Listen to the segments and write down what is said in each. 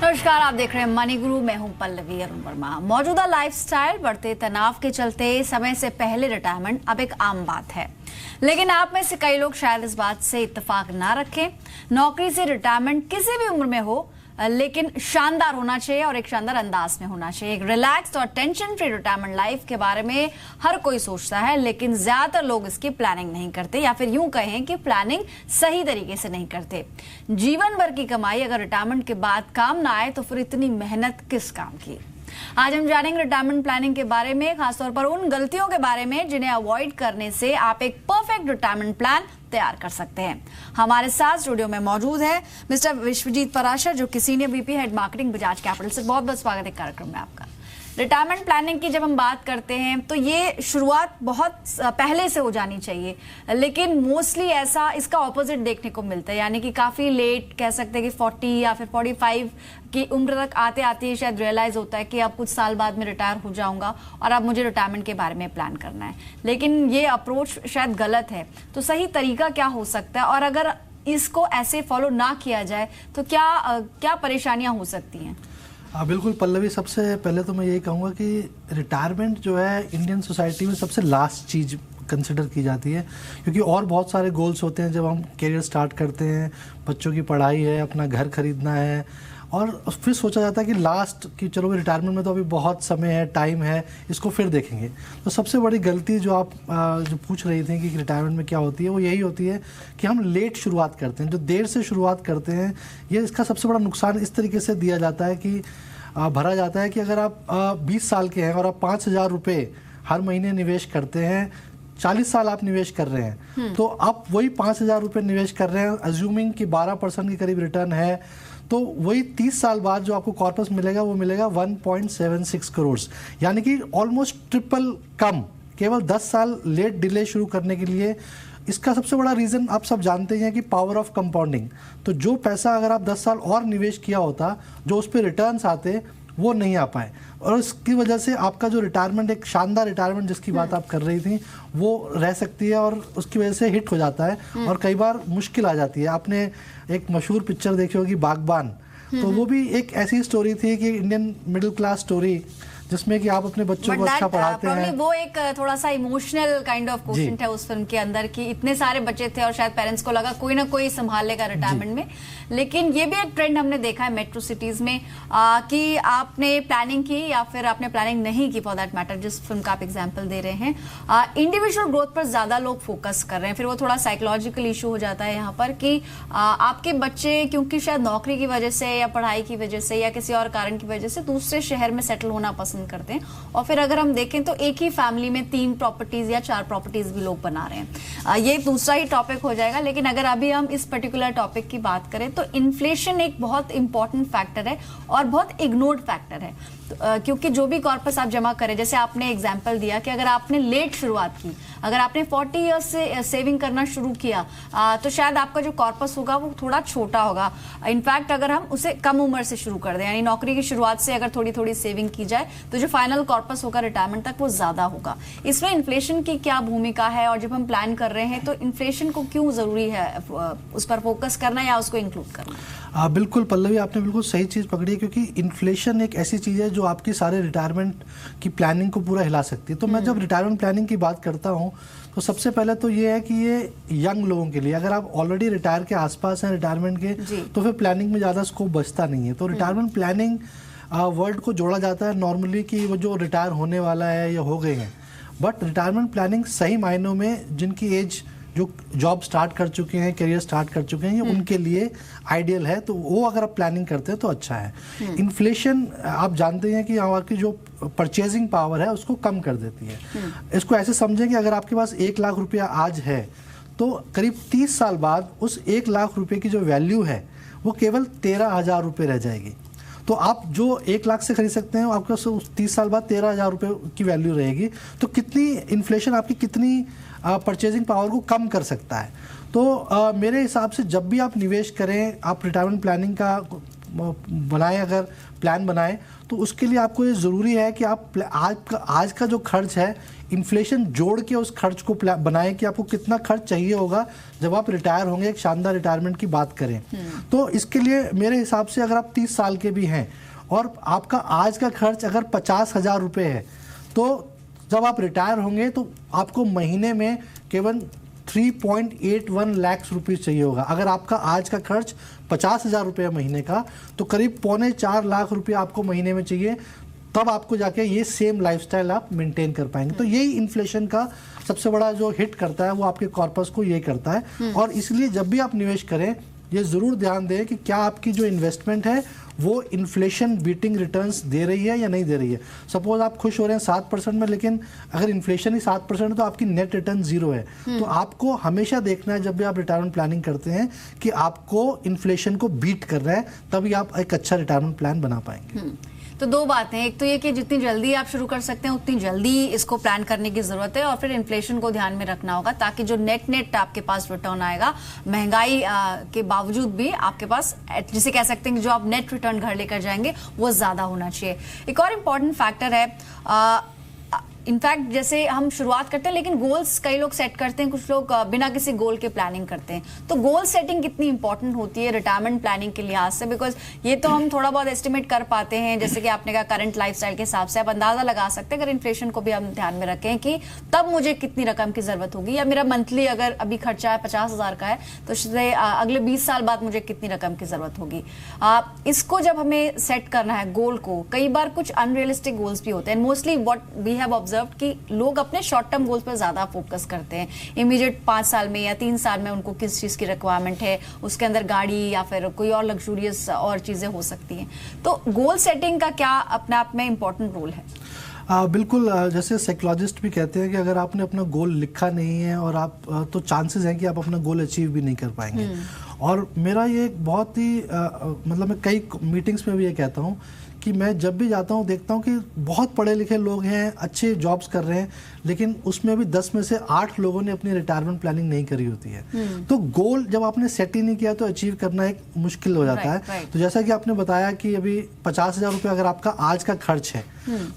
नमस्कार, आप देख रहे हैं मनी गुरु। मैं हूं पल्लवी अरुण वर्मा। मौजूदा लाइफस्टाइल, बढ़ते तनाव के चलते समय से पहले रिटायरमेंट अब एक आम बात है, लेकिन आप में से कई लोग शायद इस बात से इत्तेफाक ना रखें। नौकरी से रिटायरमेंट किसी भी उम्र में हो, लेकिन शानदार होना चाहिए और एक शानदार अंदाज में होना चाहिए। एक रिलैक्स्ड और टेंशन फ्री रिटायरमेंट लाइफ के बारे में हर कोई सोचता है, लेकिन ज्यादातर लोग इसकी प्लानिंग नहीं करते, या फिर यूं कहें कि प्लानिंग सही तरीके से नहीं करते। जीवन भर की कमाई अगर रिटायरमेंट के बाद काम ना आए तो फिर इतनी मेहनत किस काम की। आज हम जानेंगे रिटायरमेंट प्लानिंग के बारे में, खासतौर पर उन गलतियों के बारे में जिन्हें अवॉइड करने से आप एक परफेक्ट रिटायरमेंट प्लान तैयार कर सकते हैं। हमारे साथ स्टूडियो में मौजूद है मिस्टर विश्वजीत पराशर, जो कि senior VP head marketing Bajaj capital से। बहुत बहुत स्वागत है कार्यक्रम में आपका। रिटायरमेंट प्लानिंग की जब हम बात करते हैं तो ये शुरुआत बहुत पहले से हो जानी चाहिए, लेकिन मोस्टली ऐसा इसका ऑपोजिट देखने को मिलता है, यानी कि काफ़ी लेट कह सकते हैं कि 40 या फिर 45 की उम्र तक आते आते शायद रियलाइज होता है कि अब कुछ साल बाद में रिटायर हो जाऊंगा और अब मुझे रिटायरमेंट के बारे में प्लान करना है। लेकिन ये अप्रोच शायद गलत है। तो सही तरीका क्या हो सकता है, और अगर इसको ऐसे फॉलो ना किया जाए तो क्या परेशानियां हो सकती हैं? बिल्कुल पल्लवी, सबसे पहले तो मैं यही कहूँगा कि रिटायरमेंट जो है इंडियन सोसाइटी में सबसे लास्ट चीज़ कंसिडर की जाती है, क्योंकि और बहुत सारे गोल्स होते हैं जब हम करियर स्टार्ट करते हैं। बच्चों की पढ़ाई है, अपना घर खरीदना है, और फिर सोचा जाता है कि लास्ट कि चलो रिटायरमेंट में तो अभी बहुत समय है, टाइम है, इसको फिर देखेंगे। तो सबसे बड़ी गलती जो आप जो पूछ रही थी कि रिटायरमेंट में क्या होती है, वो यही होती है कि हम लेट शुरुआत करते हैं। जो देर से शुरुआत करते हैं, ये इसका सबसे बड़ा नुकसान इस तरीके से दिया जाता है कि भरा जाता है कि अगर आप 20 साल के हैं और आप 5,000 रुपये हर महीने निवेश करते हैं, 40 साल आप निवेश कर रहे हैं, तो आप वही 5,000 रुपये निवेश कर रहे हैं, अज्यूमिंग कि 12% के करीब रिटर्न है, तो वही 30 साल बाद जो आपको कॉर्पस मिलेगा वो मिलेगा 1.76 करोड़, यानी कि ऑलमोस्ट ट्रिपल कम, केवल 10 साल लेट डिले शुरू करने के लिए। इसका सबसे बड़ा रीज़न आप सब जानते हैं कि पावर ऑफ कंपाउंडिंग। तो जो पैसा अगर आप 10 साल और निवेश किया होता, जो उस पर रिटर्न्स आते, वो नहीं आ पाए, और इसकी वजह से आपका जो रिटायरमेंट, एक शानदार रिटायरमेंट जिसकी बात आप कर रही थी, वो रह सकती है और उसकी वजह से हिट हो जाता है और कई बार मुश्किल आ जाती है। आपने एक मशहूर पिक्चर देखी होगी बागबान, तो वो भी एक ऐसी स्टोरी थी कि इंडियन मिडिल क्लास स्टोरी, जिसमें कि आप अपने बच्चों को अच्छा पढ़ाते हैं। वो एक थोड़ा सा इमोशनल काइंड ऑफ क्वेश्चन है उस फिल्म के अंदर, कि इतने सारे बच्चे थे और शायद पेरेंट्स को लगा कोई ना कोई संभाल लेगा रिटायरमेंट में। लेकिन ये भी एक ट्रेंड हमने देखा है मेट्रो सिटीज में, कि आपने प्लानिंग की या फिर आपने प्लानिंग नहीं की, फॉर दैट मैटर, जिस फिल्म का आप एग्जाम्पल दे रहे हैं, इंडिविजुअल ग्रोथ पर ज्यादा लोग फोकस कर रहे हैं। फिर वो थोड़ा साइकोलॉजिकल इशू हो जाता है यहाँ पर कि आपके बच्चे क्योंकि शायद नौकरी की वजह से या पढ़ाई की वजह से या किसी और कारण की वजह से दूसरे शहर में सेटल होना पसंद करते हैं, और फिर अगर हम देखें तो एक ही फैमिली में 3 प्रॉपर्टीज या 4 प्रॉपर्टीज भी लोग बना रहे हैं। ये दूसरा ही टॉपिक हो जाएगा। लेकिन अगर अभी हम इस पर्टिकुलर टॉपिक की बात करें तो इन्फ्लेशन एक बहुत इंपॉर्टेंट फैक्टर है और बहुत इग्नोर्ड फैक्टर है, क्योंकि जो भी कॉर्पस आप जमा करें, जैसे आपने एग्जांपल दिया कि अगर आपने लेट शुरुआत की, अगर आपने 40 ईयर्स से सेविंग करना शुरू किया, तो शायद आपका जो कॉर्पस होगा वो थोड़ा छोटा होगा। इनफैक्ट अगर हम उसे कम उम्र से शुरू कर दें, यानी नौकरी की शुरुआत से अगर थोड़ी थोड़ी सेविंग की जाए, तो जो फाइनल कॉर्पस होगा रिटायरमेंट तक वो ज्यादा होगा। इसमें इन्फ्लेशन की क्या भूमिका है, और जब हम प्लान कर रहे हैं तो इन्फ्लेशन को क्यों जरूरी है उस पर फोकस करना या उसको इंक्लूड करना? बिल्कुल पल्लवी, आपने बिल्कुल सही चीज़ पकड़ी है, क्योंकि इन्फ्लेशन एक ऐसी चीज़ है जो आपकी सारे रिटायरमेंट की प्लानिंग को पूरा हिला सकती है। तो मैं जब रिटायरमेंट प्लानिंग की बात करता हूँ तो सबसे पहले तो ये है कि ये यंग लोगों के लिए, अगर आप ऑलरेडी रिटायर के आसपास हैं रिटायरमेंट के, तो फिर प्लानिंग में ज़्यादा स्कोप बचता नहीं है। तो रिटायरमेंट प्लानिंग वर्ड को जोड़ा जाता है नॉर्मली कि वो जो रिटायर होने वाला है या हो गए हैं, बट रिटायरमेंट प्लानिंग सही मायनों में जिनकी एज, जो जॉब स्टार्ट कर चुके हैं, करियर स्टार्ट कर चुके हैं, ये उनके लिए आइडियल है। तो वो अगर आप प्लानिंग करते हैं तो अच्छा है। इन्फ्लेशन आप जानते हैं कि आपकी जो परचेजिंग पावर है उसको कम कर देती है। इसको ऐसे समझें कि अगर आपके पास 1 लाख रुपया आज है, तो करीब 30 साल बाद उस 1 लाख रुपये की जो वैल्यू है वो केवल 13,000 रुपये रह जाएगी। तो आप जो 1 लाख से खरीद सकते हैं, आपके पास 30 साल बाद 13,000 रुपये की वैल्यू रहेगी। तो कितनी इन्फ्लेशन आपकी कितनी परचेजिंग पावर को कम कर सकता है। तो मेरे हिसाब से जब भी आप निवेश करें, आप रिटायरमेंट प्लानिंग का बनाएं, अगर प्लान बनाएं, तो उसके लिए आपको ये ज़रूरी है कि आप आज का जो खर्च है इन्फ्लेशन जोड़ के उस खर्च को बनाएं कि आपको कितना खर्च चाहिए होगा जब आप रिटायर होंगे, एक शानदार रिटायरमेंट की बात करें। तो इसके लिए मेरे हिसाब से अगर आप 30 साल के भी हैं और आपका आज का खर्च अगर 50,000 रुपये है, तो जब आप रिटायर होंगे तो आपको महीने में केवल 3.81 लाख रुपीज़ चाहिए होगा। अगर आपका आज का खर्च 50,000 रुपये महीने का, तो करीब 3.25 लाख रुपये आपको महीने में चाहिए, तब आपको जाके ये सेम लाइफस्टाइल आप मेंटेन कर पाएंगे। तो यही इन्फ्लेशन का सबसे बड़ा जो हिट करता है वो आपके कॉर्पस को ये करता है। और इसलिए जब भी आप निवेश करें, ये ज़रूर ध्यान दें कि क्या आपकी जो इन्वेस्टमेंट है वो इन्फ्लेशन बीटिंग रिटर्न्स दे रही है या नहीं दे रही है। सपोज आप खुश हो रहे हैं 7% में, लेकिन अगर इन्फ्लेशन ही 7% है तो आपकी नेट रिटर्न 0 है। तो आपको हमेशा देखना है जब भी आप रिटायरमेंट प्लानिंग करते हैं कि आपको इन्फ्लेशन को बीट कर रहा है, तभी आप एक अच्छा रिटायरमेंट प्लान बना पाएंगे। तो दो बातें, एक तो ये कि जितनी जल्दी आप शुरू कर सकते हैं उतनी जल्दी इसको प्लान करने की जरूरत है, और फिर इन्फ्लेशन को ध्यान में रखना होगा ताकि जो नेट आपके पास रिटर्न आएगा महंगाई के बावजूद भी आपके पास, जिसे कह सकते हैं कि जो आप नेट रिटर्न घर लेकर जाएंगे वो ज्यादा होना चाहिए। एक और इम्पॉर्टेंट फैक्टर है, इनफैक्ट जैसे हम शुरुआत करते हैं लेकिन गोल्स कई लोग सेट करते हैं, कुछ लोग बिना किसी गोल के प्लानिंग करते हैं। तो गोल सेटिंग कितनी इंपॉर्टेंट होती है रिटायरमेंट प्लानिंग के लिहाज से? बिकॉज ये तो हम थोड़ा बहुत एस्टिमेट कर पाते हैं, जैसे कि आपने कहा करंट लाइफस्टाइल के हिसाब से आप अंदाजा लगा सकते हैं, अगर इन्फ्लेशन को भी हम ध्यान में रखें कि तब मुझे कितनी रकम की जरूरत होगी, या मेरा मंथली अगर अभी खर्चा है 50,000 का है तो अगले 20 साल बाद मुझे कितनी रकम की जरूरत होगी। इसको जब हमें सेट करना है गोल को, कई बार कुछ अनरियलिस्टिक गोल्स भी होते हैं। Mostly what we have observe कि लोग अपने शॉर्ट टर्म गोल्स पर ज्यादा फोकस करते हैं। इमीडिएट 5 साल में या 3 साल में उनको किस चीज की रिक्वायरमेंट है, उसके अंदर गाड़ी या फिर कोई और लग्जूरियस और चीजें हो सकती हैं। तो गोल सेटिंग का क्या अपने आप में इंपॉर्टेंट रोल है? बिल्कुल, जैसे साइकोलॉजिस्ट भी कहते हैं कि अगर आपने अपना गोल लिखा नहीं है और आप तो चांसेस हैं कि आप अपना गोल अचीव भी नहीं कर पाएंगे। और मेरा ये बहुत ही मतलब मैं कई मीटिंग्स में भी ये कहता हूँ कि मैं जब भी जाता हूँ देखता हूँ कि बहुत पढ़े लिखे लोग हैं, अच्छे जॉब्स कर रहे हैं, लेकिन उसमें भी 10 में से 8 लोगों ने अपनी रिटायरमेंट प्लानिंग नहीं करी होती है। तो गोल जब आपने सेट ही नहीं किया तो अचीव करना एक मुश्किल हो जाता है। तो जैसा कि आपने बताया कि अभी 50,000 रुपये अगर आपका आज का खर्च है,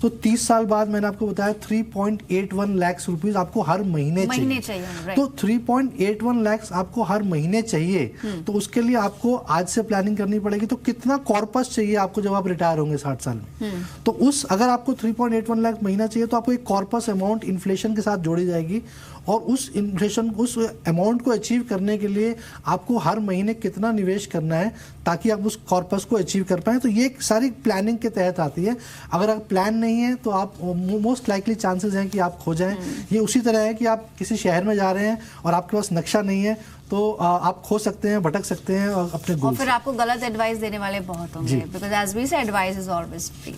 तो 30 साल बाद मैंने आपको बताया 3.81 लाख रुपीज आपको हर महीने चाहिए। तो 3.81 लाख आपको हर महीने चाहिए, तो उसके लिए आपको आज से प्लानिंग करनी पड़ेगी। तो कितना कॉर्पस चाहिए आपको जब आप रिटायर होंगे 60 साल में? तो उस अगर आपको 3.81 लाख महीना चाहिए तो आपको एक कॉर्पस अमाउंट इन्फ्लेशन के साथ जोड़ी जाएगी, और उस इन्फ्लेशन उस अमाउंट को अचीव करने के लिए आपको हर महीने कितना निवेश करना है ताकि आप उस कॉर्पस को अचीव कर पाएं। तो ये सारी प्लानिंग के तहत आती है। अगर आप प्लान नहीं है तो आप मोस्ट लाइकली चांसेस हैं कि आप खो जाएं। ये उसी तरह है कि आप किसी शहर में जा रहे हैं और आपके पास नक्शा नहीं है तो आप खो सकते हैं, भटक सकते हैं और अपने गोल, और फिर आपको गलत एडवाइस देने वाले बहुत होंगे, बिकॉज एज वी से एडवाइस इज ऑलवेज फ्री।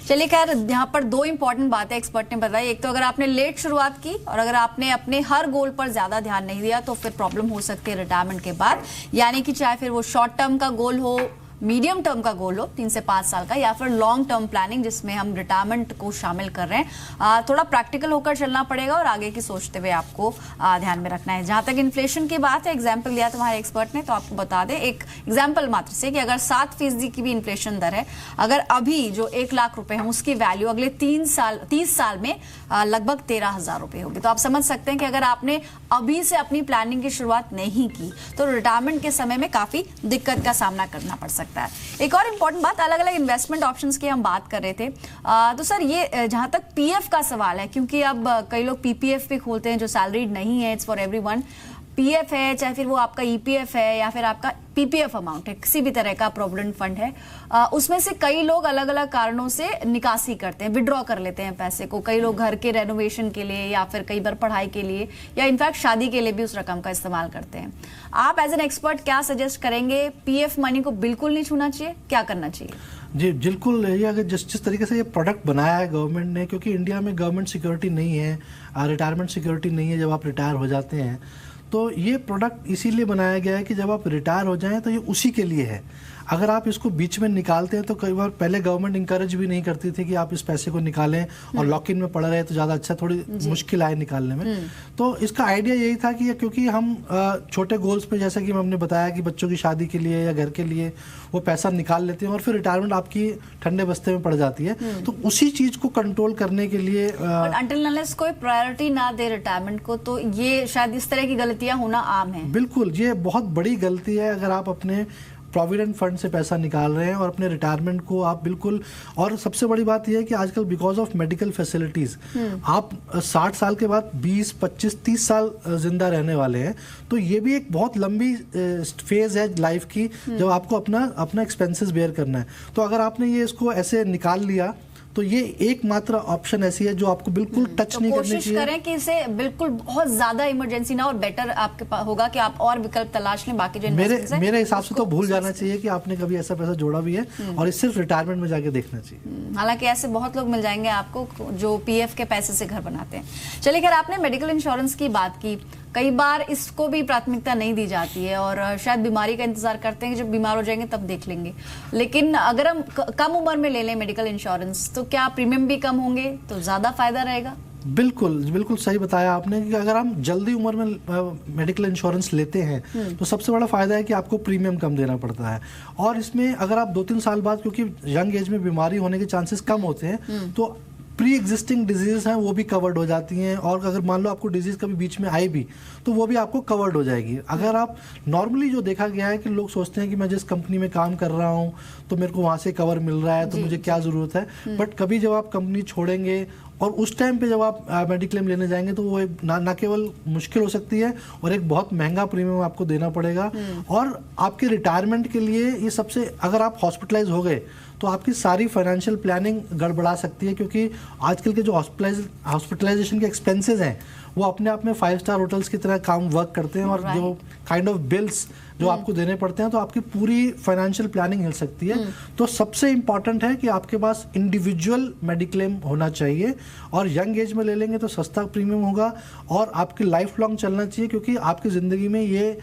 चलिए खैर, यहाँ पर 2 इंपॉर्टेंट बातें एक्सपर्ट ने बताई। एक तो अगर आपने लेट शुरुआत की और अगर आपने अपने हर गोल पर ज्यादा ध्यान नहीं दिया तो फिर प्रॉब्लम हो सकती है रिटायरमेंट के बाद, यानी कि चाहे फिर वो शॉर्ट टर्म का गोल हो, मीडियम टर्म का गोल हो 3 से 5 साल का, या फिर लॉन्ग टर्म प्लानिंग जिसमें हम रिटायरमेंट को शामिल कर रहे हैं, थोड़ा प्रैक्टिकल होकर चलना पड़ेगा और आगे की सोचते हुए आपको ध्यान में रखना है। जहां तक इन्फ्लेशन की बात है, एग्जाम्पल दिया तुम्हारे एक्सपर्ट ने, तो आपको बता दें एक एग्जाम्पल मात्र से कि अगर 7% की भी इन्फ्लेशन दर है, अगर अभी जो 1 लाख रुपए है उसकी वैल्यू अगले 30 साल में लगभग 13,000 रुपए होगी। तो आप समझ सकते हैं कि अगर आपने अभी से अपनी प्लानिंग की शुरुआत नहीं की तो रिटायरमेंट के समय में काफी दिक्कत का सामना करना पड़ सकता है। एक और इम्पोर्टेंट बात, अलग अलग इन्वेस्टमेंट ऑप्शंस की हम बात कर रहे थे, तो सर ये जहां तक पीएफ का सवाल है, क्योंकि अब कई लोग पीपीएफ भी खोलते हैं जो सैलरीड नहीं है, इट्स फॉर एवरीवन। पीएफ है, चाहे फिर वो आपका ईपीएफ है या फिर आपका पीपीएफ अमाउंट है, किसी भी तरह का प्रोविडेंट फंड है, उसमें से कई लोग अलग अलग कारणों से निकासी करते हैं, विड्रॉ कर लेते हैं पैसे को। कई लोग घर के रेनोवेशन के लिए या फिर कई बार पढ़ाई के लिए या इनफैक्ट शादी के लिए भी उस रकम का इस्तेमाल करते हैं। आप एज एन एक्सपर्ट क्या सजेस्ट करेंगे? पीएफ मनी को बिल्कुल नहीं छूना चाहिए, क्या करना चाहिए? जी बिल्कुल, ये अगर जिस तरीके से ये प्रोडक्ट बनाया है गवर्नमेंट ने, क्योंकि इंडिया में गवर्नमेंट सिक्योरिटी नहीं है, रिटायरमेंट सिक्योरिटी नहीं है जब आप रिटायर हो जाते हैं, तो ये प्रोडक्ट इसीलिए बनाया गया है कि जब आप रिटायर हो जाएं तो ये उसी के लिए है। अगर आप इसको बीच में निकालते हैं तो कई बार पहले गवर्नमेंट इंकरेज भी नहीं करती थी कि आप इस पैसे को निकालें और लॉक इन में पड़ा रहे तो ज़्यादा अच्छा, थोड़ी मुश्किल आए निकालने में। तो इसका आइडिया यही था कि क्योंकि हम छोटे गोल्स पे, जैसा कि हमने बताया कि बच्चों की शादी के लिए या घर के लिए वो पैसा निकाल लेते हैं और फिर रिटायरमेंट आपकी ठंडे बस्ते में पड़ जाती है, तो उसी चीज़ को कंट्रोल करने के लिए अंटिल अनलेस कोई प्रायोरिटी ना दे रिटायरमेंट को, तो ये शायद इस तरह की गलतियां होना आम है। बिल्कुल, ये बहुत बड़ी गलती है अगर आप अपने प्रोविडेंट फंड से पैसा निकाल रहे हैं और अपने रिटायरमेंट को आप बिल्कुल, और सबसे बड़ी बात यह है कि आजकल बिकॉज ऑफ मेडिकल फैसिलिटीज आप 60 साल के बाद 20, 25, 30 साल जिंदा रहने वाले हैं। तो ये भी एक बहुत लंबी फेज है लाइफ की जब आपको अपना एक्सपेंसेस बेयर करना है। तो अगर आपने ये इसको ऐसे निकाल लिया तो ये एकमात्र ऑप्शन ऐसी है जो आपको बिल्कुल टच नहीं करनी चाहिए। कोशिश करें कि इसे बिल्कुल बहुत ज्यादा इमरजेंसी ना, और बेटर आपके पास होगा कि आप और विकल्प तलाश लें। बाकी जो मेरे हिसाब से तो भूल जाना चाहिए कि आपने कभी ऐसा पैसा जोड़ा भी है, और इस सिर्फ रिटायरमेंट में जाके देखना चाहिए। हालांकि ऐसे बहुत लोग मिल जाएंगे आपको जो पीएफ के पैसे से घर बनाते हैं। चलिए खैर, आपने मेडिकल इंश्योरेंस की बात की, कई बार इसको भी प्राथमिकता नहीं दी जाती है और शायद बीमारी का इंतजार करते हैं कि जब बीमार हो जाएंगे तब देख लेंगे। लेकिन अगर हम कम उम्र में ले लें मेडिकल इंश्योरेंस तो क्या प्रीमियम भी कम होंगे, तो ज्यादा फायदा रहेगा? बिल्कुल सही बताया आपने कि अगर हम जल्दी उम्र में मेडिकल इंश्योरेंस लेते हैं तो सबसे बड़ा फायदा है कि आपको प्रीमियम कम देना पड़ता है। और इसमें अगर आप 2-3 साल बाद, क्योंकि यंग एज में बीमारी होने के चांसेस कम होते हैं, तो प्री एग्जिस्टिंग डिजीज हैं वो भी कवर्ड हो जाती हैं, और अगर मान लो आपको डिजीज कभी बीच में आई भी तो वो भी आपको कवर्ड हो जाएगी। अगर आप नॉर्मली जो देखा गया है कि लोग सोचते हैं कि मैं जिस कंपनी में काम कर रहा हूँ तो मेरे को वहाँ से कवर मिल रहा है तो मुझे क्या ज़रूरत है, बट कभी जब आप कंपनी छोड़ेंगे और उस टाइम पे जब आप मेडिक्लेम लेने जाएंगे तो वो ना केवल मुश्किल हो सकती है और एक बहुत महंगा प्रीमियम आपको देना पड़ेगा। और आपके रिटायरमेंट के लिए ये सबसे, अगर आप हॉस्पिटलाइज हो गए तो आपकी सारी फाइनेंशियल प्लानिंग गड़बड़ा सकती है, क्योंकि आजकल के जो हॉस्पिटलाइजेशन के एक्सपेंसेस हैं वो अपने आप में 5 स्टार होटल्स की तरह काम वर्क करते हैं, और जो काइंड ऑफ बिल्स जो आपको देने पड़ते हैं तो आपकी पूरी फाइनेंशियल प्लानिंग हिल सकती है। तो सबसे इंपॉर्टेंट है कि आपके पास इंडिविजुअल मेडिक्लेम होना चाहिए, और यंग एज में ले लेंगे तो सस्ता प्रीमियम होगा और आपकी लाइफ लॉन्ग चलना चाहिए, क्योंकि आपकी ज़िंदगी में ये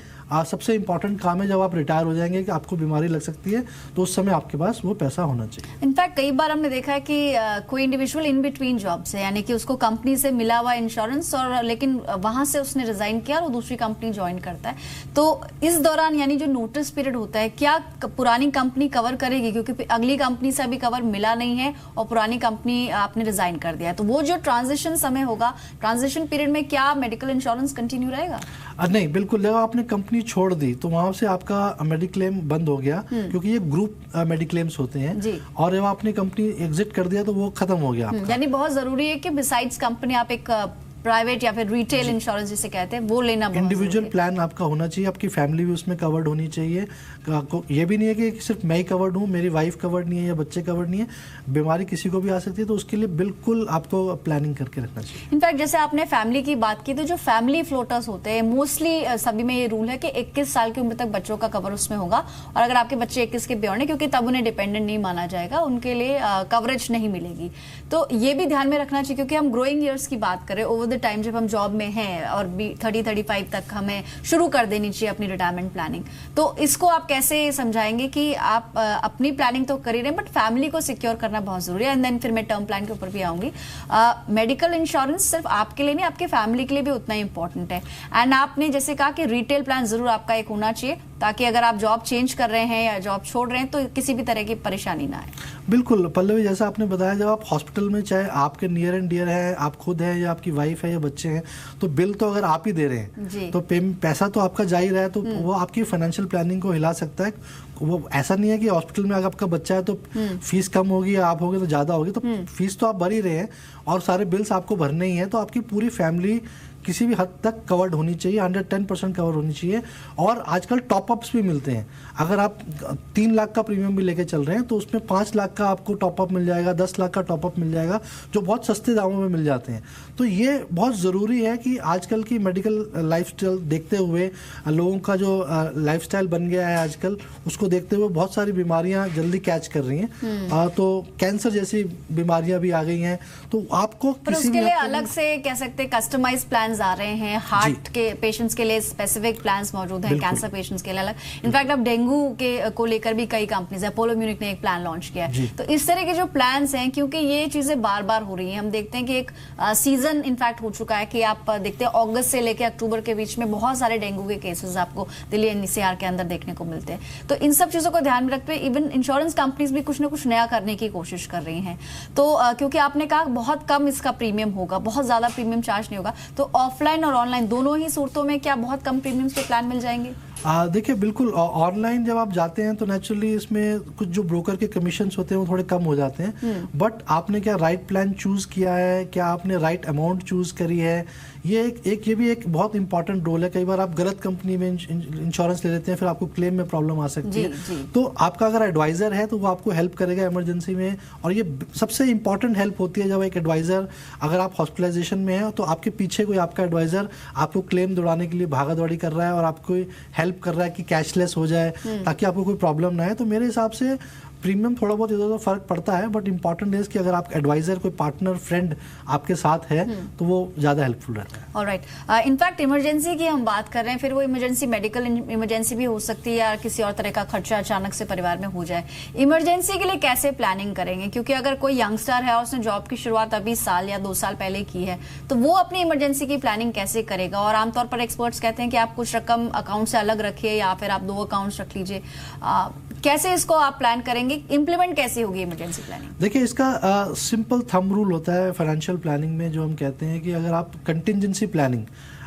सबसे इंपॉर्टेंट काम है। जब आप रिटायर हो जाएंगे कि आपको बीमारी लग सकती है तो उस समय आपके पास वो पैसा होना चाहिए। इनफैक्ट कई बार हमने देखा है कि कोई इंडिविजुअल इन बिटवीन जॉब्स है, यानी कि उसको कंपनी से मिला हुआ इंश्योरेंस, और लेकिन वहां से उसने रिजाइन किया और वो दूसरी कंपनी ज्वाइन करता है। तो इस दौरान यानी जो नोटिस पीरियड होता है, क्या पुरानी कंपनी कवर करेगी, क्योंकि अगली कंपनी से अभी कवर मिला नहीं है और पुरानी कंपनी आपने रिजाइन कर दिया है, तो वो जो ट्रांजिशन समय होगा, ट्रांजिशन पीरियड में क्या मेडिकल इंश्योरेंस कंटिन्यू रहेगा? नहीं, बिल्कुल। जब आपने कंपनी छोड़ दी तो वहां से आपका मेडिक्लेम बंद हो गया, क्योंकि ये ग्रुप मेडिक्लेम्स होते हैं, और जब आपने कंपनी एग्जिट कर दिया तो वो खत्म हो गया आपका। यानी बहुत जरूरी है कि बिसाइड्स कंपनी आप एक प्राइवेट या फिर रिटेल इंश्योरेंस जिसे कहते हैं वो लेना बहुत इंडिविजुअल प्लान आपका होना चाहिए, आपकी फैमिली भी उसमें कवर्ड होनी चाहिए। ये भी नहीं है कि सिर्फ मैं ही कवर्ड हूँ, मेरी वाइफ कवर्ड नहीं है या बच्चे कवर्ड नहीं है, बीमारी किसी को भी आ सकती है, तो उसके लिए बिल्कुल आपको प्लानिंग करके रखना चाहिए। इनफैक्ट जैसे आपने फैमिली की बात की, तो जो फैमिली फ्लोटर्स होते हैं मोस्टली सभी में ये रूल है कि 21 साल की उम्र तक बच्चों का कवर उसमें होगा, और अगर आपके बच्चे 21 के बियॉन्ड है, क्योंकि तब उन्हें डिपेंडेंट नहीं माना जाएगा, उनके लिए कवरेज नहीं मिलेगी। तो ये भी ध्यान में रखना चाहिए, क्योंकि हम ग्रोइंग ईयर्स की बात करें, ओवर द टाइम जब हम जॉब में हैं और 30-35 तक हमें शुरू कर देनी चाहिए अपनी रिटायरमेंट प्लानिंग। तो इसको आप कैसे समझाएंगे कि आप अपनी प्लानिंग तो कर ही रहे हैं, बट फैमिली को सिक्योर करना बहुत जरूरी है। एंड देन फिर मैं टर्म प्लान के ऊपर भी आऊंगी। मेडिकल इंश्योरेंस सिर्फ आपके लिए नहीं, आपके फैमिली के लिए भी उतना ही इंपॉर्टेंट है। एंड आपने जैसे कहा कि रिटेल प्लान जरूर आपका एक होना चाहिए, ताकि अगर आप जॉब चेंज कर रहे हैं या जॉब छोड़ रहे हैं तो किसी भी तरह की परेशानी ना आए। बिल्कुल पल्लवी, जैसा आपने बताया, जब आप हॉस्पिटल में, चाहे आपके नियर एंड डियर है, आप खुद हैं या आपकी वाइफ है या बच्चे हैं, तो बिल तो अगर आप ही दे रहे हैं तो पैसा तो आपका जा ही रहा है, तो वो आपकी फाइनेंशियल प्लानिंग को हिला सकता है। वो ऐसा नहीं है कि हॉस्पिटल में अगर आपका बच्चा है तो फीस कम होगी या आप होगे तो ज़्यादा होगी, तो फीस तो आप भर ही रहे हैं और सारे बिल्स आपको भरने ही हैं, तो आपकी पूरी फैमिली किसी भी हद तक कवर्ड होनी चाहिए, 110% कवर होनी चाहिए। और आजकल टॉपअप्स भी मिलते हैं, अगर आप 3 लाख का प्रीमियम भी लेके चल रहे हैं तो उसमें 5 लाख का आपको टॉपअप मिल जाएगा, 10 लाख का टॉपअप मिल जाएगा, जो बहुत सस्ते दामों में मिल जाते हैं। तो ये बहुत ज़रूरी है कि आजकल की मेडिकल लाइफस्टाइल देखते हुए, लोगों का जो लाइफस्टाइल बन गया है आजकल, उसको देखते हुए बहुत सारी बीमारियां जल्दी कैच कर रही हैं। तो कैंसर जैसी बीमारियां भी आ गई हैं, तो आपको किसी भी अलग से कह सकते हैं कस्टमाइज प्लान प्लान्स आ रहे हैं, हार्ट के पेशेंट्स के लिए स्पेसिफिक प्लान्स मौजूद हैं, कैंसर पेशेंट्स के लिए अलग। इनफैक्ट अब डेंगू के को लेकर भी कई कंपनीज है, अपोलो म्यूनिक ने एक प्लान लॉन्च किया है। तो इस तरह के जो प्लान्स हैं, क्योंकि ये चीजें बार बार हो रही हैं, हम देखते हैं कि एक सीजन इनफैक्ट हो चुका है कि आप देखते हैं अगस्त से लेकर अक्टूबर के बीच में बहुत सारे डेंगू के केसेस आपको दिल्ली एनसीआर के अंदर देखने को मिलते हैं। तो इन सब चीजों को ध्यान में रखते हुए इवन इंश्योरेंस कंपनीज भी कुछ ना कुछ नया करने की कोशिश कर रही हैं। तो क्योंकि आपने कहा बहुत कम इसका प्रीमियम होगा, बहुत ज्यादा प्रीमियम चार्ज नहीं होगा, तो ऑफलाइन और ऑनलाइन दोनों ही सूरतों में क्या बहुत कम प्रीमियम के प्लान मिल जाएंगे? देखिए बिल्कुल, ऑनलाइन जब आप जाते हैं तो नेचुरली इसमें कुछ जो ब्रोकर के कमीशंस होते हैं वो थोड़े कम हो जाते हैं, बट आपने क्या राइट प्लान चूज किया है, क्या आपने राइट अमाउंट चूज करी है, ये भी एक बहुत इंपॉर्टेंट रोल है। कई बार आप गलत कंपनी में इंश्योरेंस ले लेते हैं, फिर आपको क्लेम में प्रॉब्लम आ सकती है। तो आपका अगर एडवाइजर है तो वो आपको हेल्प करेगा इमरजेंसी में, और ये सबसे इंपॉर्टेंट हेल्प होती है जब एक एडवाइजर, अगर आप हॉस्पिटलाइजेशन में है तो आपके पीछे कोई आपका एडवाइजर आपको क्लेम दौड़ाने के लिए भागा दौड़ी कर रहा है और आपको हेल्प कर रहा है कि कैशलेस हो जाए ताकि आपको कोई प्रॉब्लम ना है। तो मेरे हिसाब से प्रीमियम थोड़ा बहुत इधर उधर फर्क पड़ता है, बट इंपॉर्टेंट है कि अगर आप एडवाइजर, कोई पार्टनर, फ्रेंड आपके साथ है तो वो ज्यादा हेल्पफुल रहता है। ऑलराइट, इनफैक्ट इमरजेंसी की हम बात कर रहे हैं, फिर वो इमरजेंसी मेडिकल इमरजेंसी भी हो सकती है या किसी और तरह का खर्चा अचानक से परिवार में हो जाए। इमरजेंसी के लिए कैसे प्लानिंग करेंगे? क्योंकि अगर कोई यंगस्टर है और उसने जॉब की शुरुआत अभी साल या 2 साल पहले की है, तो वो अपनी इमरजेंसी की प्लानिंग कैसे करेगा? और आमतौर पर एक्सपर्ट्स कहते हैं कि आप कुछ रकम अकाउंट से अलग रखिए या फिर आप 2 अकाउंट्स रख लीजिए। कैसे इसको आप प्लान करेंगे? इंप्लीमेंट कैसे होगी इमरजेंसी प्लानिंग? देखिए, इसका सिंपल थंब रूल होता है फाइनेंशियल प्लानिंग में, जो हम कहते हैं कि अगर आप कंटिजेंसी प्लानिंग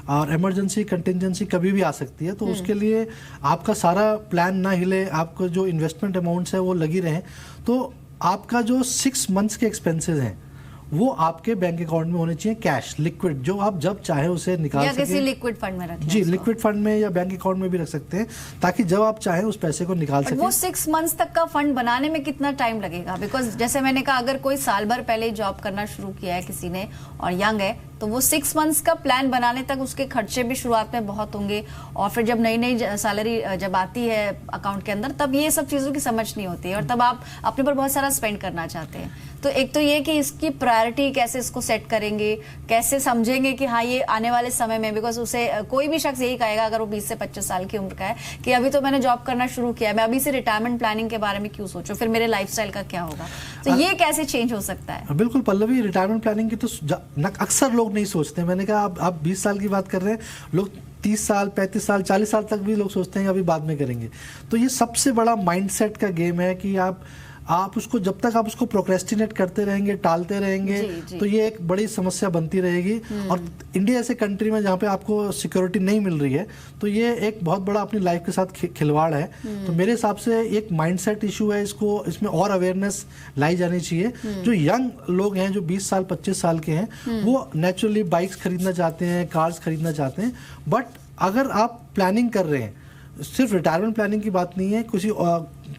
और इमरजेंसी कंटिजेंसी कभी भी आ सकती है, तो उसके लिए आपका सारा प्लान ना हिले, आपको जो इन्वेस्टमेंट अमाउंट्स है वो लगी रहें, तो आपका जो 6 मंथ्स के एक्सपेंसेस हैं वो आपके बैंक अकाउंट में होने चाहिए, कैश लिक्विड, जो आप जब चाहे उसे निकाल या सकें। किसी लिक्विड फंड में रखें। जी, लिक्विड फंड में या बैंक अकाउंट में भी रख सकते हैं, ताकि जब आप चाहें उस पैसे को निकाल सकें। वो 6 मंथ्स तक का फंड बनाने में कितना टाइम लगेगा? बिकॉज जैसे मैंने कहा, अगर कोई साल भर पहले जॉब करना शुरू किया है किसी ने और यंग है, तो वो 6 मंथ्स का प्लान बनाने तक उसके खर्चे भी शुरुआत में बहुत होंगे, और फिर जब नई नई सैलरी जब आती है अकाउंट के अंदर, तब ये सब चीजों की समझ नहीं होती है और तब आप अपने पर बहुत सारा स्पेंड करना चाहते हैं। तो एक तो ये कि इसकी प्रायोरिटी कैसे इसको सेट करेंगे, कैसे समझेंगे कि हाँ ये आने वाले समय में, बिकॉज उसे कोई भी शख्स यही कहेगा अगर वो 20 से 25 साल की उम्र का है कि अभी तो मैंने जॉब करना शुरू किया है, मैं अभी से रिटायरमेंट प्लानिंग के बारे में क्यों सोचूं, फिर मेरे लाइफस्टाइल का क्या होगा? तो ये कैसे चेंज हो सकता है? बिल्कुल पल्लवी, रिटायरमेंट प्लानिंग की तो अक्सर लोग नहीं सोचते। मैंने कहा आप 20 साल की बात कर रहे हैं, लोग 30 साल, 35 साल, 40 साल तक भी लोग सोचते हैं कि अभी बाद में करेंगे। तो ये सबसे बड़ा माइंडसेट का गेम है कि आप उसको, जब तक आप उसको प्रोक्रेस्टिनेट करते रहेंगे, टालते रहेंगे, तो ये एक बड़ी समस्या बनती रहेगी। और इंडिया ऐसे कंट्री में जहाँ पे आपको सिक्योरिटी नहीं मिल रही है, तो ये एक बहुत बड़ा अपनी लाइफ के साथ खिलवाड़ है। तो मेरे हिसाब से एक माइंडसेट इशू है, इसमें और अवेयरनेस लाई जानी चाहिए। जो यंग लोग हैं, जो 20 साल 25 साल के हैं, वो नेचुरली बाइक्स खरीदना चाहते हैं, कार्स खरीदना चाहते हैं, बट अगर आप प्लानिंग कर रहे हैं, सिर्फ रिटायरमेंट प्लानिंग की बात नहीं है, किसी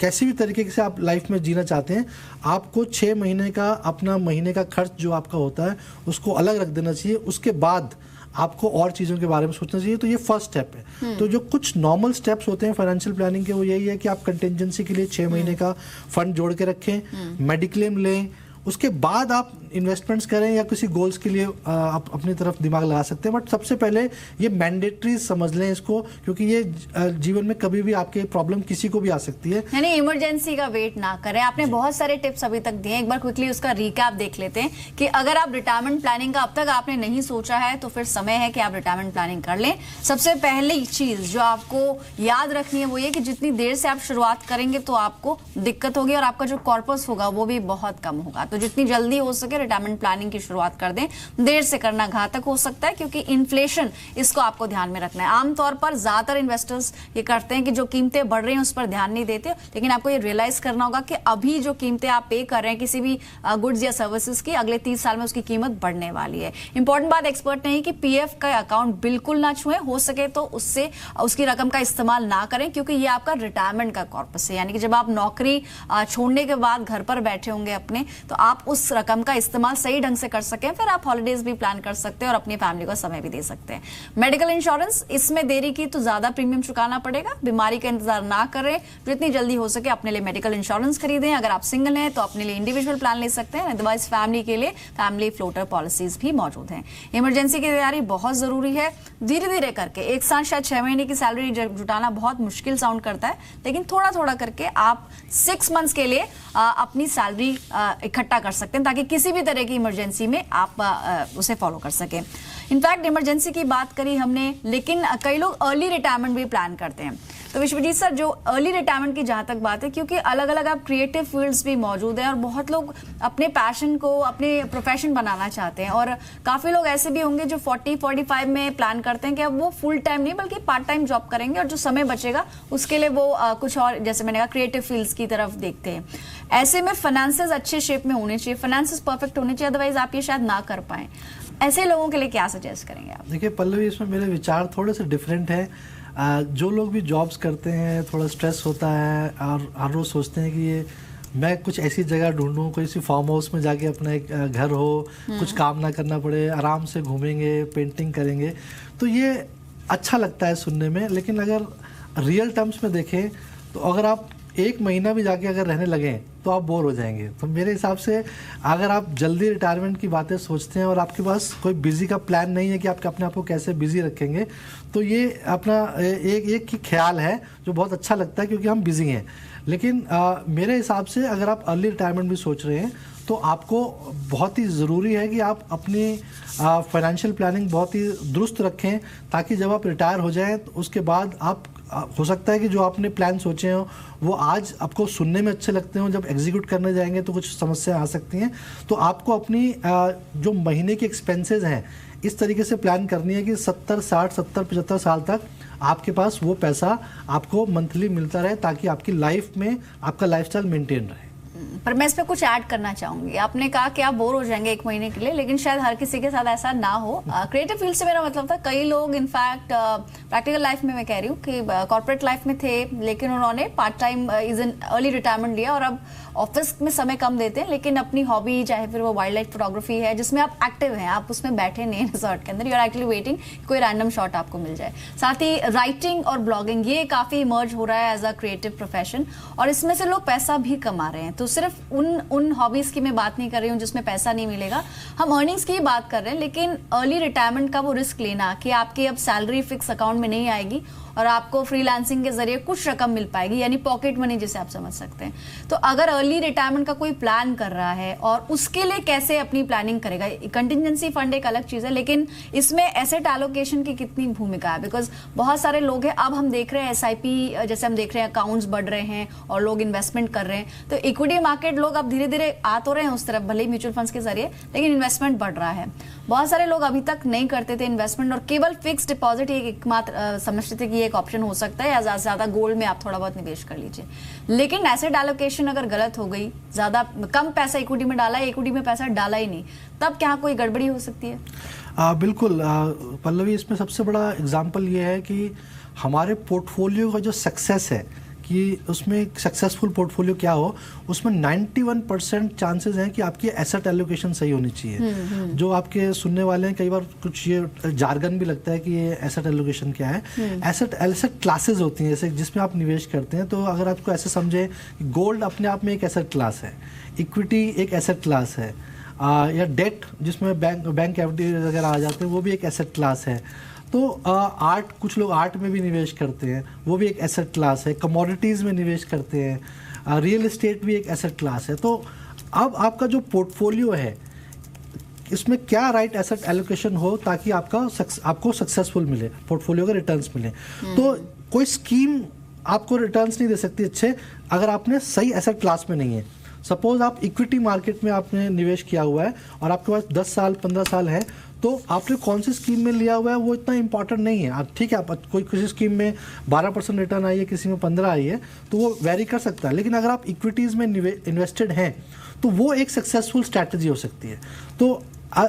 कैसी भी तरीके से आप लाइफ में जीना चाहते हैं, आपको 6 महीने का अपना महीने का खर्च जो आपका होता है उसको अलग रख देना चाहिए। उसके बाद आपको और चीज़ों के बारे में सोचना चाहिए। तो ये फर्स्ट स्टेप है। तो जो कुछ नॉर्मल स्टेप्स होते हैं फाइनेंशियल प्लानिंग के, वो यही है कि आप कंटिजेंसी के लिए 6 महीने का फंड जोड़ के रखें, मेडिक्लेम लें, उसके बाद आप इन्वेस्टमेंट्स करें या किसी गोल्स के लिए आप अपनी तरफ दिमाग लगा सकते हैं। बट सबसे पहले ये मैंडेटरी समझ लें इसको, क्योंकि ये जीवन में कभी भी आपके प्रॉब्लम किसी को भी आ सकती है। यानी इमरजेंसी का वेट ना करें। आपने बहुत सारे टिप्स अभी तक दिए, एक बार क्विकली उसका रिकैप देख लेते हैं कि अगर आप रिटायरमेंट प्लानिंग का अब तक आपने नहीं सोचा है तो फिर समय है कि आप रिटायरमेंट प्लानिंग कर लें। सबसे पहली चीज जो आपको याद रखनी है वो ये कि जितनी देर से आप शुरुआत करेंगे तो आपको दिक्कत होगी और आपका जो कॉर्पस होगा वो भी बहुत कम होगा। तो जितनी जल्दी हो सके रिटायरमेंट प्लानिंग की शुरुआत कर दें। देर से करना घातक हो सकता है क्योंकि इन्फ्लेशन, इसको आपको ध्यान में रखना है। आमतौर पर ज्यादातर इन्वेस्टर्स ये करते हैं कि जो कीमतें बढ़ रही हैं उस पर ध्यान नहीं देते, लेकिन आपको ये रियलाइज करना होगा कि अभी जो कीमतें आप पे कर रहे हैं किसी भी गुड्स या सर्विसेज की, अगले 30 साल में उसकी कीमत बढ़ने वाली है। इंपॉर्टेंट बात एक्सपर्ट नहीं कि पीएफ का अकाउंट बिल्कुल ना छुएं, हो सके तो उससे उसकी रकम का इस्तेमाल ना करें क्योंकि ये आपका रिटायरमेंट का कॉर्पस है। यानी कि जब आप नौकरी छोड़ने के बाद घर पर बैठे होंगे अपने, तो आप उस रकम का इस्तेमाल सही ढंग से कर सकें, फिर आप हॉलीडेज भी प्लान कर सकते हैं और अपनी फैमिली को समय भी दे सकते हैं। मेडिकल इंश्योरेंस, इसमें देरी की तो ज्यादा प्रीमियम चुकाना पड़ेगा। बीमारी का इंतजार ना करें, जितनी जल्दी हो सके अपने लिए मेडिकल इंश्योरेंस खरीदें। अगर आप सिंगल हैं तो अपने लिए इंडिविजुअल प्लान ले सकते हैं, अदरवाइज फैमिली के लिए फैमिली फ्लोटर पॉलिसीज भी मौजूद हैं। इमरजेंसी की तैयारी बहुत जरूरी है। धीरे धीरे करके एक साथ शायद 6 महीने की सैलरी जुटाना बहुत मुश्किल साउंड करता है, लेकिन थोड़ा थोड़ा करके आप 6 मंथ्स के लिए अपनी सैलरी इकट्ठा कर सकते हैं, ताकि किसी भी तरह की इमरजेंसी में आप उसे फॉलो कर सकें। इनफैक्ट इमरजेंसी की बात करी हमने, लेकिन कई लोग अर्ली रिटायरमेंट भी प्लान करते हैं। तो विश्वजीत सर, जो अर्ली रिटायरमेंट की जहां तक बात है, क्योंकि अलग अलग आप क्रिएटिव फील्ड्स भी मौजूद हैं और बहुत लोग अपने पैशन को अपने प्रोफेशन बनाना चाहते हैं, और काफी लोग ऐसे भी होंगे जो 40-45 में प्लान करते हैं कि अब वो फुल टाइम नहीं बल्कि पार्ट टाइम जॉब करेंगे, और जो समय बचेगा उसके लिए वो कुछ और, जैसे मैंने कहा, क्रिएटिव फील्ड्स की तरफ देखते हैं। ऐसे में फाइनेंसेस अच्छे शेप में होने चाहिए, फाइनेंसेस परफेक्ट होने चाहिए, अदरवाइज आप ये शायद ना कर पाए। ऐसे लोगों के लिए क्या सजेस्ट करेंगे आप? देखिए पल्लवी, इसमें मेरे विचार थोड़े से डिफरेंट है। जो लोग भी जॉब्स करते हैं, थोड़ा स्ट्रेस होता है और हर रोज़ सोचते हैं कि ये मैं कुछ ऐसी जगह ढूंढूं, कोई सी फार्म हाउस में जाके अपना एक घर हो, कुछ काम ना करना पड़े, आराम से घूमेंगे, पेंटिंग करेंगे, तो ये अच्छा लगता है सुनने में। लेकिन अगर रियल टर्म्स में देखें तो अगर आप 1 महीना भी जाके अगर रहने लगें तो आप बोर हो जाएंगे। तो मेरे हिसाब से अगर आप जल्दी रिटायरमेंट की बातें सोचते हैं और आपके पास कोई बिजी का प्लान नहीं है कि आप अपने आप को कैसे बिजी रखेंगे, तो ये अपना एक ख्याल है जो बहुत अच्छा लगता है, क्योंकि हम बिजी हैं। लेकिन मेरे हिसाब से अगर आप अर्ली रिटायरमेंट भी सोच रहे हैं तो आपको बहुत ही ज़रूरी है कि आप अपनी फाइनेंशियल प्लानिंग बहुत ही दुरुस्त रखें, ताकि जब आप रिटायर हो जाएं तो उसके बाद आप, हो सकता है कि जो आपने प्लान सोचे हो वो आज आपको सुनने में अच्छे लगते हो, जब एग्जीक्यूट करने जाएंगे तो कुछ समस्या आ सकती हैं। तो आपको अपनी जो महीने के एक्सपेंसेस हैं इस तरीके से प्लान करनी है कि 70, 60, 70, 75 साल तक आपके पास वो पैसा आपको मंथली मिलता रहे, ताकि आपकी लाइफ में आपका लाइफस्टाइल मेंटेन रहे। पर मैं इस पे कुछ ऐड करना चाहूंगी। आपने कहा कि आप बोर हो जाएंगे 1 महीने के लिए, लेकिन शायद हर किसी के साथ ऐसा ना हो। क्रिएटिव फील्ड से मेरा मतलब था, कई लोग इनफैक्ट प्रैक्टिकल लाइफ में मैं कह रही हूँ कि कॉर्पोरेट लाइफ में थे, लेकिन उन्होंने part time is in early retirement लिया और अब ऑफिस में समय कम देते हैं, लेकिन अपनी हॉबी, चाहे फिर वो वाइल्ड लाइफ फोटोग्राफी है जिसमें आप एक्टिव हैं, आप उसमें बैठे नहीं रिसोर्ट के अंदर, यू आर एक्चुअली वेटिंग कोई रैंडम शॉट आपको मिल जाए। साथ ही राइटिंग और ब्लॉगिंग, ये काफी इमर्ज हो रहा है एज अ क्रिएटिव प्रोफेशन, और इसमें से लोग पैसा भी कमा रहे हैं। तो सिर्फ उन हॉबीज की मैं बात नहीं कर रही हूँ जिसमें पैसा नहीं मिलेगा, हम अर्निंग्स की बात कर रहे हैं। लेकिन अर्ली रिटायरमेंट का वो रिस्क लेना कि आपकी अब सैलरी फिक्स अकाउंट में नहीं आएगी और आपको फ्रीलांसिंग के जरिए कुछ रकम मिल पाएगी, यानी पॉकेट मनी जिसे आप समझ सकते हैं। तो अगर अर्ली रिटायरमेंट का कोई प्लान कर रहा है और उसके लिए कैसे अपनी प्लानिंग करेगा, कंटिजेंसी फंड एक अलग चीज है, लेकिन इसमें एसेट एलोकेशन की कितनी भूमिका है? बिकॉज बहुत सारे लोग हैं, अब हम देख रहे हैं SIP, जैसे हम देख रहे हैं अकाउंट्स बढ़ रहे हैं और लोग इन्वेस्टमेंट कर रहे हैं। तो इक्विटी मार्केट लोग अब धीरे धीरे आ तो रहे हैं उस तरफ, भले ही म्यूचुअल फंड्स के जरिए, लेकिन इन्वेस्टमेंट बढ़ रहा है। बहुत सारे लोग अभी तक नहीं करते थे इन्वेस्टमेंट और केवल फिक्स डिपॉजिट एकमात्र समझते थे कि एक ऑप्शन हो सकता है, या ज्यादा से ज्यादा गोल्ड में आप थोड़ा बहुत निवेश कर लीजिए। लेकिन एसेट एलोकेशन अगर गलत हो गई, ज्यादा कम पैसा इक्विटी में डाला, इक्विटी में पैसा डाला ही नहीं, तब क्या कोई गड़बड़ी हो सकती है? बिल्कुल पल्लवी, इसमें सबसे बड़ा एग्जाम्पल ये है कि हमारे पोर्टफोलियो का जो सक्सेस है, कि उसमें एक सक्सेसफुल पोर्टफोलियो क्या हो, उसमें 91% चांसेस हैं कि आपकी एसेट एलोकेशन सही होनी चाहिए। जो आपके सुनने वाले हैं, कई बार कुछ ये जार्गन भी लगता है कि ये एसेट एलोकेशन क्या है। एसेट क्लासेस होती हैं, जैसे जिसमें आप निवेश करते हैं। तो अगर आपको ऐसे समझे कि गोल्ड अपने आप में एक एसेट क्लास है, इक्विटी एक एसेट क्लास है, या डेट जिसमें बैंक एफडी वगैरह आ जाते हैं, वो भी एक एसेट क्लास है। तो आर्ट, कुछ लोग आर्ट में भी निवेश करते हैं, वो भी एक एसेट क्लास है। कमोडिटीज़ में निवेश करते हैं, रियल एस्टेट भी एक एसेट क्लास है। तो अब आपका जो पोर्टफोलियो है, इसमें क्या राइट एसेट एलोकेशन हो ताकि आपको सक्सेसफुल मिले, पोर्टफोलियो का रिटर्न्स मिले। तो कोई स्कीम आपको रिटर्न्स नहीं दे सकती अच्छे अगर आपने सही एसेट क्लास में नहीं है। सपोज आप इक्विटी मार्केट में आपने निवेश किया हुआ है और आपके पास 10 साल 15 साल है, तो आपने कौन सी स्कीम में लिया हुआ है वो इतना इंपॉर्टेंट नहीं है। आप ठीक है, आप कोई किसी स्कीम में 12% रिटर्न आई है, किसी में 15 आई है, तो वो वेरी कर सकता है। लेकिन अगर आप इक्विटीज़ में इन्वेस्टेड हैं तो वो एक सक्सेसफुल स्ट्रैटेजी हो सकती है। तो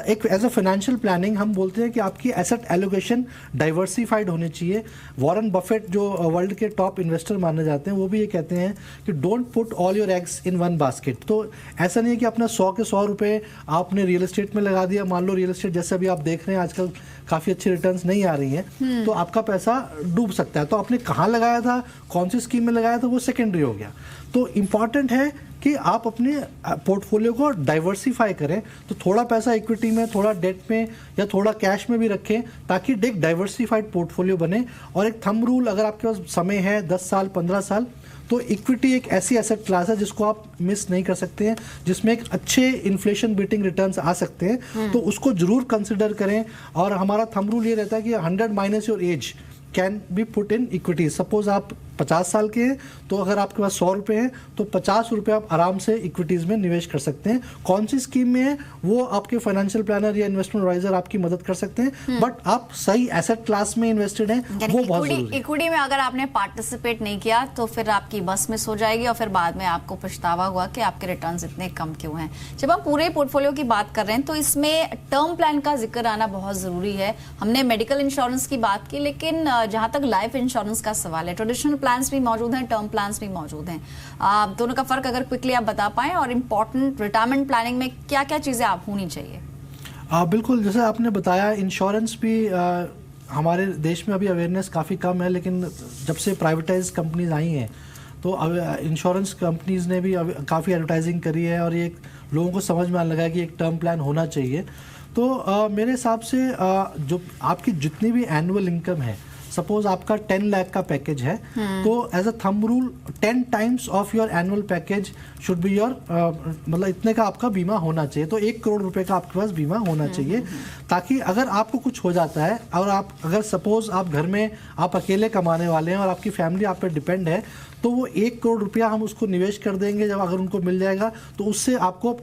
एक एज अ फाइनेंशियल प्लानिंग हम बोलते हैं कि आपकी एसेट एलोकेशन डाइवर्सिफाइड होनी चाहिए। वॉरेन बफेट जो वर्ल्ड के टॉप इन्वेस्टर माने जाते हैं वो भी ये कहते हैं कि don't put all your eggs in one basket. तो ऐसा नहीं है कि अपना 100 के 100 रुपये आपने रियल एस्टेट में लगा दिया, मान लो रियल एस्टेट जैसे अभी आप देख रहे हैं आजकल काफ़ी अच्छी रिटर्न्स नहीं आ रही हैं, तो आपका पैसा डूब सकता है। तो आपने कहाँ लगाया था, कौन सी स्कीम में लगाया था, वो सेकेंडरी हो गया। तो इम्पॉर्टेंट है कि आप अपने पोर्टफोलियो को डाइवर्सिफाई करें, तो थोड़ा पैसा इक्विटी में, थोड़ा डेट में या थोड़ा कैश में भी रखें ताकि एक डाइवर्सिफाइड पोर्टफोलियो बने। और एक थंब रूल, अगर आपके पास समय है 10 साल 15 साल, तो इक्विटी एक ऐसी एसेट क्लास है जिसको आप मिस नहीं कर सकते हैं, जिसमें एक अच्छे इन्फ्लेशन बीटिंग रिटर्न्स आ सकते हैं, तो उसको जरूर कंसिडर करें। और हमारा थंब रूल ये रहता है कि 100 minus your age can be put in equity. Suppose आप 50 साल के हैं, तो अगर आपके पास 100 रुपये हैं तो 50 रुपये आप आराम से इक्विटीज़ में निवेश कर सकते हैं। कौन सी स्कीम में है वो आपके फाइनेंशियल प्लानर या इन्वेस्टमेंट एडवाइजर आपकी मदद कर सकते हैं, बट आप सही एसेट क्लास में इन्वेस्टेड हैं, वो बहुत जरूरी है। इक्विटी में अगर आपने पार्टिसिपेट नहीं किया तो फिर आपकी बस मिस हो जाएगी और फिर बाद में आपको पछतावा हुआ कि आपके रिटर्न्स इतने कम क्यों हैं। जब हम पूरे पोर्टफोलियो की बात कर रहे हैं तो इसमें टर्म प्लान का जिक्र आना बहुत जरूरी है। हमने मेडिकल इंश्योरेंस की बात की, लेकिन जहां तक लाइफ इंश्योरेंस का सवाल है, ट्रेडिशनल प्लान्स भी मौजूद हैं, टर्म प्लान्स भी मौजूद हैं। दोनों का फर्क अगर क्विकली आप बता पाएं, और इंपॉर्टेंट रिटायरमेंट प्लानिंग में क्या क्या चीजें आप होनी चाहिए। बिल्कुल, जैसे आपने बताया इंश्योरेंस भी हमारे देश में अभी अवेयरनेस काफ़ी कम है, लेकिन जब से प्राइवेटाइज कंपनीज आई हैं तो इंश्योरेंस कंपनीज ने भी काफ़ी एडवर्टाइजिंग करी है और ये लोगों को समझ में आने लगा है कि एक टर्म प्लान होना चाहिए। तो मेरे हिसाब से जो आपकी जितनी भी एनुअल इनकम है, सपोज आपका 10 लाख का पैकेज है, तो as a thumb rule 10 times of your annual package should be your, मतलब इतने का आपका बीमा होना चाहिए। तो 1 करोड़ रुपए का आपके पास बीमा होना चाहिए, ताकि अगर आपको कुछ हो जाता है और आप अगर सपोज आप घर में आप अकेले कमाने वाले हैं और आपकी फैमिली आप पे डिपेंड है, तो वो 1 करोड़ रुपया हम उसको निवेश कर देंगे। जब अगर उनको मिल जाएगा तो उससे आपको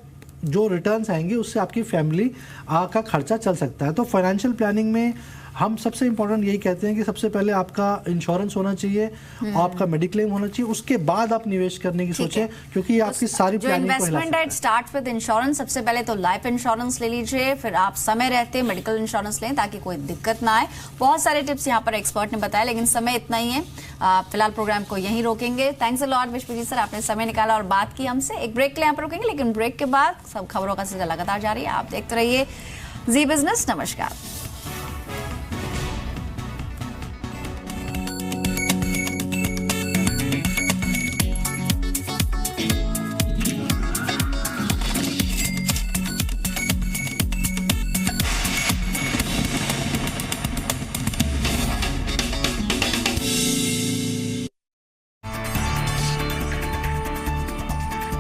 जो रिटर्न्स आएंगे उससे आपकी फैमिली का खर्चा चल सकता है। तो फाइनेंशियल प्लानिंग में हम सबसे इंपॉर्टेंट यही कहते हैं कि सबसे पहले आपका इंश्योरेंस होना चाहिए और आपका मेडिक्लेम होना चाहिए, उसके बाद आप निवेश करने की सोचें, क्योंकि ये आपकी सारी प्लानिंग को हिला सकता है। Investment start with insurance. सबसे पहले तो लाइफ इंश्योरेंस ले लीजिए, फिर आप समय रहते मेडिकल इंश्योरेंस लें ताकि कोई दिक्कत ना आए। बहुत सारे टिप्स यहाँ पर एक्सपर्ट ने बताया, लेकिन समय इतना ही है। फिलहाल प्रोग्राम को यहीं रोकेंगे। Thanks a lot Vishwajeet sir, आपने समय निकाला और बात की हमसे। एक ब्रेक के लिए यहाँ पर रोकेंगे, लेकिन ब्रेक के बाद सब खबरों का सिलसिला लगातार जारी है। आप देखते रहिए जी बिजनेस। नमस्कार।